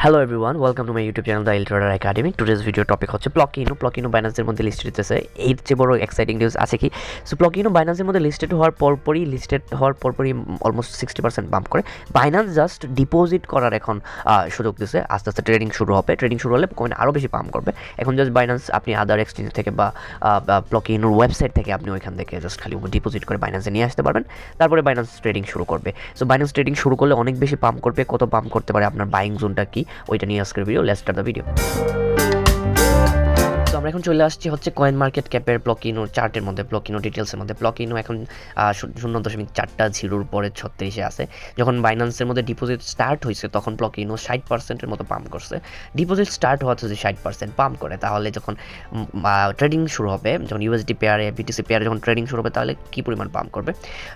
Hello everyone, welcome to my YouTube channel the Eltrader academy. Today's video topic হচ্ছে প্লকি ইনু বাইন্যান্সের মধ্যে listed হতেছে। এর চেয়ে বড় এক্সাইটিং নিউজ আছে কি? সো প্লকি ইনু বাইন্যান্সের মধ্যে লিস্টেড হওয়ার পরপরই অলমোস্ট 60% বাম্প করে। বাইন্যান্স জাস্ট ডিপোজিট করার এখন সুযোগ দিচ্ছে। আস্তে আস্তে ট্রেডিং শুরু হবে। ট্রেডিং শুরু হলে কয়েন আরও বেশি পাম্প করবে। এখন জাস্ট বাইন্যান্স আপনি আদার এক্সচেঞ্জ থেকে বা প্লকি ইনুর ওয়েবসাইট থেকে আপনি ওইখান থেকে জাস্ট খালি ডিপোজিট করে বাইন্যান্সে নিয়ে আসতে পারবেন। তারপরে বাইন্যান্স ট্রেডিং শুরু করবে। সো বাইন্যান্স ট্রেডিং শুরু করলে অনেক বেশি পাম্প করবে। কত পাম্প করতে পারে, আপনার বাইং জোনটা কি, ওইটা নিয়ে আজকের video. Let's start the video. তো আমরা এখন চলে আসছি হচ্ছে কয়েন মার্কেট ক্যাপের প্লকি ইনুর চার্টের মধ্যে, প্লকি ইনু ডিটেলসের মধ্যে। প্লকি ইনু এখন 0.4 পরে 36-এ আছে। যখন বাইন্যান্সের মধ্যে ডিপোজিট স্টার্ট হয়েছে তখন প্লকি ইনু 60%-এর মতো পাম্প করছে। ডিপোজিট স্টার্ট হওয়াতে যদি 60% পাম্প করে, তাহলে যখন ট্রেডিং শুরু হবে, যখন ইউএসডি পেয়ারে বিটিসি পেয়ারে যখন ট্রেডিং শুরু হবে, তাহলে কী পরিমাণ পাম্প করবে?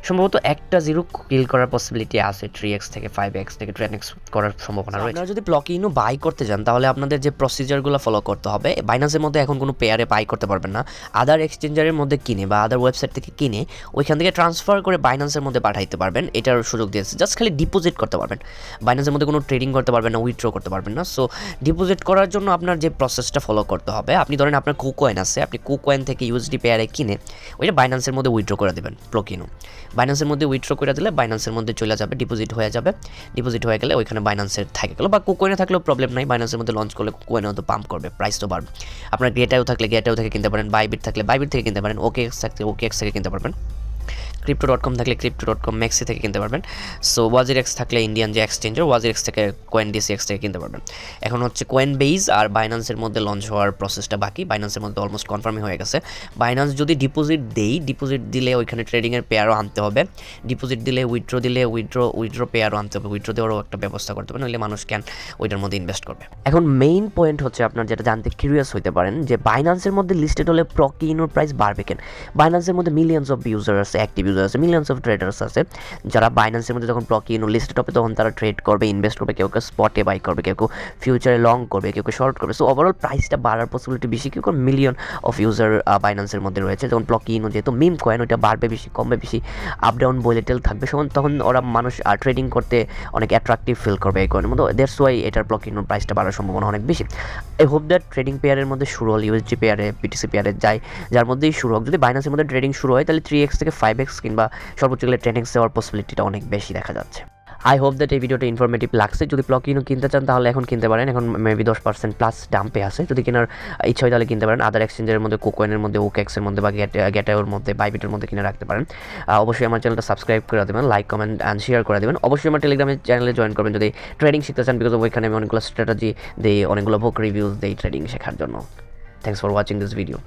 সম্ভবত একটা জিরো কিল করার পসিবিলিটি আছে। 3x থেকে 5x থেকে 10x করার সম্ভাবনা রয়েছে। আপনারা যদি প্লকি ইনু বাই করতে যান, তাহলে আপনাদের যে প্রসিজারগুলো ফলো করতে হবে, বাইন্যান্সের মধ্যে এখন কোনো পেয়ারে বাই করতে পারবেন না। আদার এক্সচেঞ্জারের মধ্যে কিনে বা আদার ওয়েবসাইট থেকে কিনে ওইখান থেকে ট্রান্সফার করে বাইন্যান্সের মধ্যে পাঠাইতে পারবেন। এটার সুযোগ দিয়েছে। জাস্ট খালি ডিপোজিট করতে পারবেন। বাইন্যান্সের মধ্যে কোনো ট্রেডিং করতে পারবেন না, উইথড্র করতে পারবেন না। সো ডিপোজিট করার জন্য আপনার যে প্রসেসটা ফলো করতে হবে, আপনি ধরেন আপনার কুকয়েন আছে, আপনি কুকয়েন থেকে ইউএসডি পেয়ারে কিনে ওইটা বাইন্যান্সের মধ্যে উইথড্র করে দেবেন। প্লকি ইনু বাইন্যান্সের মধ্যে উইথড্র করে দিলে বাইন্যান্সের মধ্যে চলে যাবে, ডিপোজিট হয়ে যাবে। ডিপোজিট হয়ে গেলে ওইখানে বাইন্যান্সের থাকে গেলো, বা কুকয়েনে থাকলেও প্রবলেম নাই। বাইন্যান্সের মধ্যে লঞ্চ করলে কুকয়েনেও তো পাম্প করবে, প্রাইস তো বাড়বে। আপনার গেটাও থাকলে গেটাও থেকে কিনতে পারেন, বাইবিট থাকলে বাইবিট থেকে কিনতে পারেন, ওকেএক্স থাকলে ওকেএক্স থেকে কিনতে পারবেন, crypto.com থাকলে crypto.com ম্যাক্সি থেকে কিনতে পারবেন। সো ওয়াজিরেক্স থাকলে ইন্ডিয়ান যে এক্সচেঞ্জার ওয়াজিরেক্স থেকে কয়েন ডিসিএক্স থেকে কিনতে পারবেন। এখন হচ্ছে কয়েন বেইজ আর বাইন্যান্সের মধ্যে লঞ্চ হওয়ার প্রসেসটা বাকি। বাইন্যান্সের মধ্যে অলমোস্ট কনফার্মই হয়ে গেছে। বাইন্যান্স যদি ডিপোজিট ডিপোজিট দিলে ওইখানে ট্রেডিংয়ের পেয়ারও আনতে হবে। ডিপোজিট দিলে উইথড্র পেয়ারও আনতে হবে। উইথড্র দেওয়ারও একটা ব্যবস্থা করতে হবে, নইলে মানুষ ক্যান ওইটার মধ্যে ইনভেস্ট করবে। এখন মেইন পয়েন্ট হচ্ছে, আপনার যেটা জানতে কিউরিয়াস হইতে পারেন, যে বাইন্যান্সের মধ্যে লিস্টেড হলে প্লকি ইনুর প্রাইস বাড়বে কেন? বাইন্যান্সের মধ্যে মিলিয়ন্স অফ ইউজার আছে, অ্যাক্টিভ ইউজার আছে, মিলিয়ন্স অফ ট্রেডার্স আছে, যারা বাইন্যান্সের মধ্যে যখন প্লকি ইনু লিস্টেড হবে তখন তারা ট্রেড করবে, ইনভেস্ট করবে। কেউ কেউ স্পটে বাই করবে, কেউ কেউ ফিউচারে লং করবে, কেউ কেউ শর্ট করবে। সো ওভারঅল প্রাইসটা বাড়ার পসিবিলিটি বেশি, কেউ মিলিয়ন অফ ইউজার বাইন্যান্সের মধ্যে রয়েছে। যখন প্লকি ইনু যেহেতু মিম কয়েন, ওইটা বাড়বে বেশি কমবে বেশি, আপ ডাউন ভোলেটাইল থাকবে, তখন ওরা মানুষ ট্রেডিং করতে অনেক অ্যাট্রাকটিভ ফিল করবে এই কয়েনের মধ্যে। দ্যাটস ওয়াই এটার প্লকি ইনুর প্রাইসটা বাড়ার সম্ভাবনা অনেক বেশি। আই হোপ দ্যাট ট্রেডিং পেয়ারের মধ্যে শুরু হল, ইউএসডি পেয়ারে বিটিসি পেয়ারে যার মধ্যেই শুরু হোক। যদি বাইন্যান্সের মধ্যে ট্রেডিং শুরু হয়, তাহলে 3x থেকে 5x কিংবা সর্বোচ্চ গেলে 10x দেওয়ার পসিবিলিটিটা অনেক বেশি দেখা যাচ্ছে। আই হোপ দ্যাট এই ভিডিওটা ইনফরমেটিভ লাগছে। যদি প্লকি ইনু কিনতে চান তাহলে এখন কিনতে পারেন। এখন মেবি 10% প্লাস ডাম্পে আছে। যদি কেনার ইচ্ছা হয় তাহলে কিনতে পারেন। আদার এক্সচেঞ্জের মধ্যে, কুকয়েনের মধ্যে, ওকেএক্সের মধ্যে বা গেটাওর মধ্যে, বাইবিটের মধ্যে কিনে রাখতে পারেন। অবশ্যই আমার চ্যানেলটা সাবস্ক্রাইব করে দেবেন, লাইক কমেন্ট অ্যান্ড শেয়ার করে দেবেন। অবশ্যই আমার টেলিগ্রামের চ্যানেলে জয়েন করবেন যদি ট্রেডিং শিখতে চান, বিকজ ওইখানে আমি অনেকগুলো স্ট্র্যাটেজি দিই, অনেকগুলো বুক রিভিউজ দিই ট্রেডিং শেখার জন্য। Thanks for watching this video.